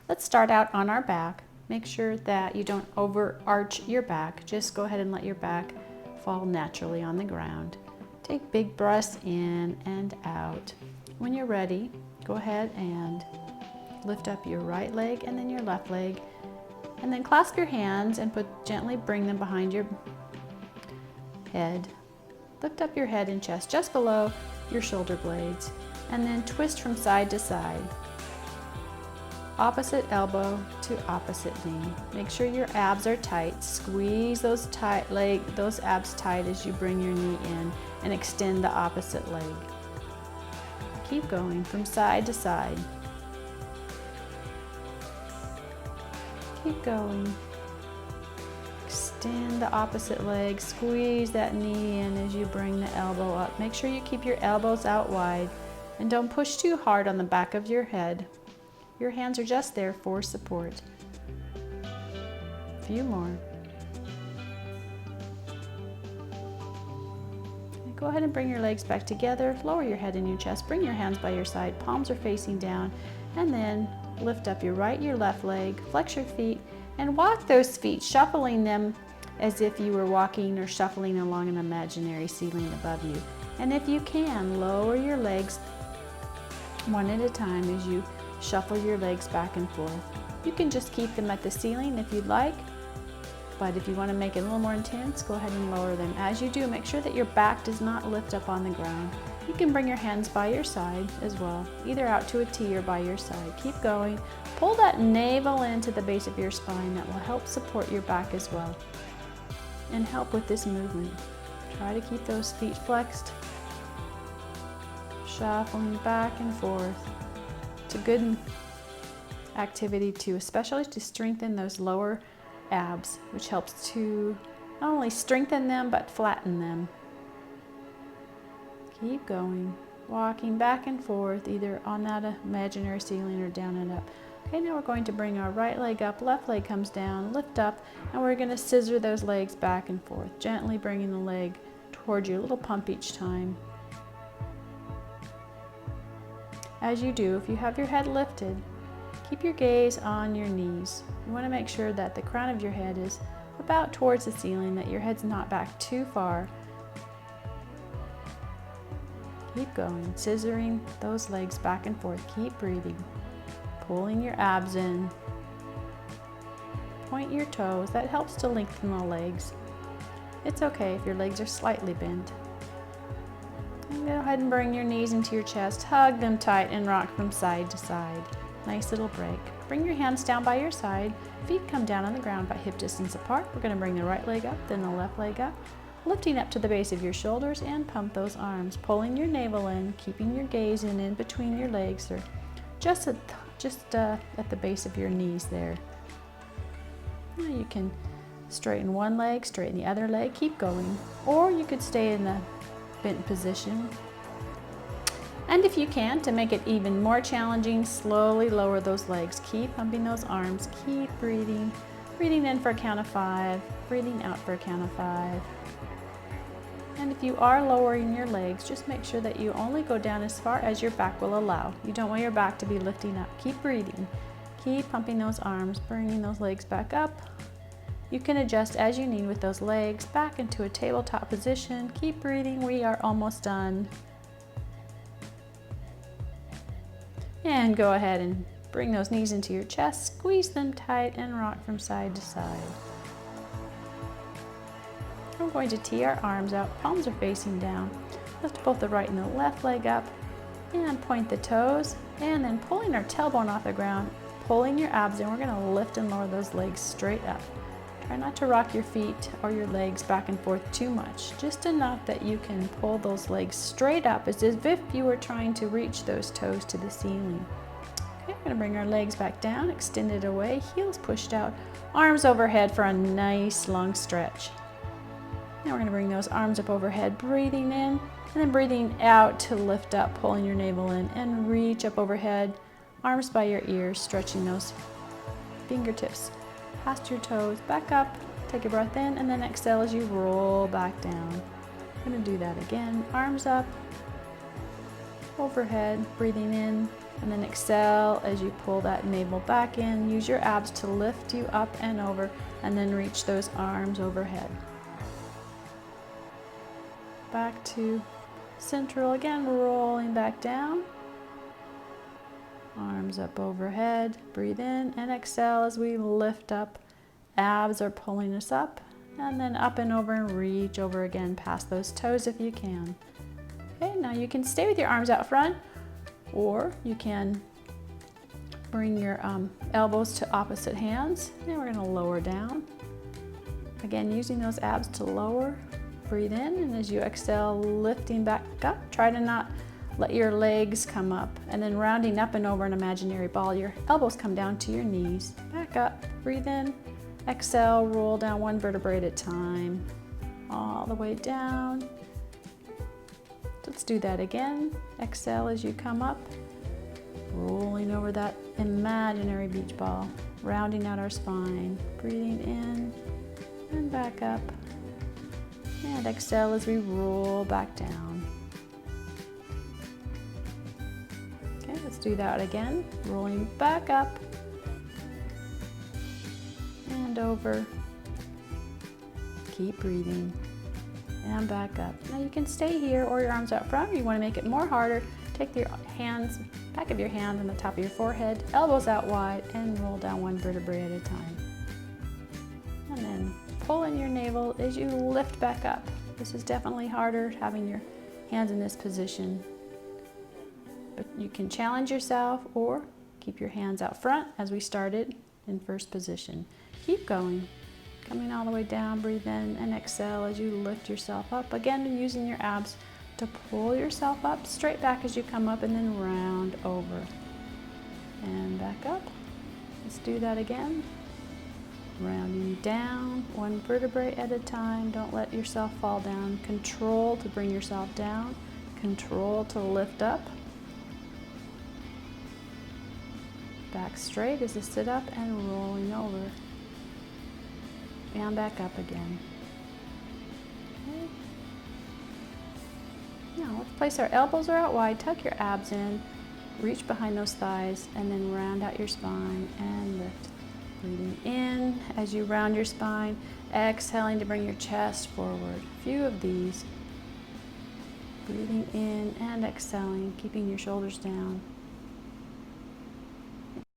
Let's start out on our back. Make sure that you don't overarch your back. Just go ahead and let your back fall naturally on the ground. Take big breaths in and out. When you're ready, go ahead and lift up your right leg and then your left leg. And then clasp your hands and gently bring them behind your head. Lift up your head and chest just below your shoulder blades. And then twist from side to side. Opposite elbow to opposite knee. Make sure your abs are tight. Squeeze those abs tight as you bring your knee in and extend the opposite leg. Keep going from side to side. Keep going. Extend the opposite leg. Squeeze that knee in as you bring the elbow up. Make sure you keep your elbows out wide and don't push too hard on the back of your head. Your hands are just there for support. A few more. Go ahead and bring your legs back together. Lower your head and your chest. Bring your hands by your side. Palms are facing down. And then lift up your right, your left leg. Flex your feet and walk those feet, shuffling them as if you were walking or shuffling along an imaginary ceiling above you. And if you can, lower your legs one at a time as you shuffle your legs back and forth. You can just keep them at the ceiling if you'd like, but if you want to make it a little more intense, go ahead and lower them. As you do, make sure that your back does not lift up on the ground. You can bring your hands by your side as well, either out to a T or by your side. Keep going. Pull that navel into the base of your spine. That will help support your back as well and help with this movement. Try to keep those feet flexed, shuffling back and forth. It's a good activity too, especially to strengthen those lower abs, which helps to not only strengthen them but flatten them. Keep going, walking back and forth, either on that imaginary ceiling or down and up. Okay, now we're going to bring our right leg up, left leg comes down, lift up, and we're going to scissor those legs back and forth, gently bringing the leg toward you, a little pump each time. As you do, if you have your head lifted, keep your gaze on your knees. You want to make sure that the crown of your head is about towards the ceiling, that your head's not back too far. Keep going, scissoring those legs back and forth. Keep breathing, pulling your abs in. Point your toes. That helps to lengthen the legs. It's okay if your legs are slightly bent. And go ahead and bring your knees into your chest. Hug them tight and rock from side to side. Nice little break. Bring your hands down by your side. Feet come down on the ground by hip distance apart. We're going to bring the right leg up, then the left leg up. Lifting up to the base of your shoulders and pump those arms. Pulling your navel in, keeping your gaze in between your legs or just at the base of your knees there. Now you can straighten one leg, straighten the other leg, keep going. Or you could stay in the bent position. And if you can, to make it even more challenging, slowly lower those legs. Keep pumping those arms. Keep breathing. Breathing in for a count of 5. Breathing out for a count of 5. And if you are lowering your legs, just make sure that you only go down as far as your back will allow. You don't want your back to be lifting up. Keep breathing. Keep pumping those arms, bringing those legs back up. You can adjust as you need with those legs back into a tabletop position. Keep breathing. We are almost done. And go ahead and bring those knees into your chest. Squeeze them tight and rock from side to side. We're going to tee our arms out. Palms are facing down. Lift both the right and the left leg up and point the toes. And then pulling our tailbone off the ground, pulling your abs in. We're going to lift and lower those legs straight up. Try not to rock your feet or your legs back and forth too much, just enough that you can pull those legs straight up as if you were trying to reach those toes to the ceiling. Okay, we're going to bring our legs back down, extended away, heels pushed out, arms overhead for a nice long stretch. Now we're going to bring those arms up overhead, breathing in, and then breathing out to lift up, pulling your navel in and reach up overhead, arms by your ears, stretching those fingertips past your toes, back up, take a breath in, and then exhale as you roll back down. I'm going to do that again. Arms up, overhead, breathing in, And then exhale as you pull that navel back in. Use your abs to lift you up and over, and then reach those arms overhead. Back to central again, rolling back down. Arms up overhead. Breathe in and exhale as we lift up. Abs are pulling us up, and then up and over and reach over again past those toes if you can. Okay, now you can stay with your arms out front, or you can bring your elbows to opposite hands. And we're going to lower down. Again, using those abs to lower. Breathe in, and as you exhale, lifting back up. Try to not let your legs come up, and then rounding up and over an imaginary ball. Your elbows come down to your knees. Back up. Breathe in. Exhale, roll down one vertebrae at a time. All the way down. Let's do that again. Exhale as you come up. Rolling over that imaginary beach ball. Rounding out our spine. Breathing in and back up. And exhale as we roll back down. Okay, let's do that again. Rolling back up and over. Keep breathing. And back up. Now you can stay here or your arms out front. If you want to make it more harder, take your hands, back of your hands on the top of your forehead, elbows out wide, and roll down one vertebrae at a time. And then pull in your navel as you lift back up. This is definitely harder, having your hands in this position. But you can challenge yourself or keep your hands out front as we started in first position. Keep going. Coming all the way down, breathe in and exhale as you lift yourself up. Again, using your abs to pull yourself up, straight back as you come up, and then round over. And back up. Let's do that again. Rounding down, one vertebrae at a time. Don't let yourself fall down. Control to bring yourself down. Control to lift up. Back straight as a sit up and rolling over. And back up again. Okay. Now let's place our elbows are out wide, tuck your abs in, reach behind those thighs, and then round out your spine and lift. Breathing in as you round your spine, exhaling to bring your chest forward. A few of these. Breathing in and exhaling, keeping your shoulders down.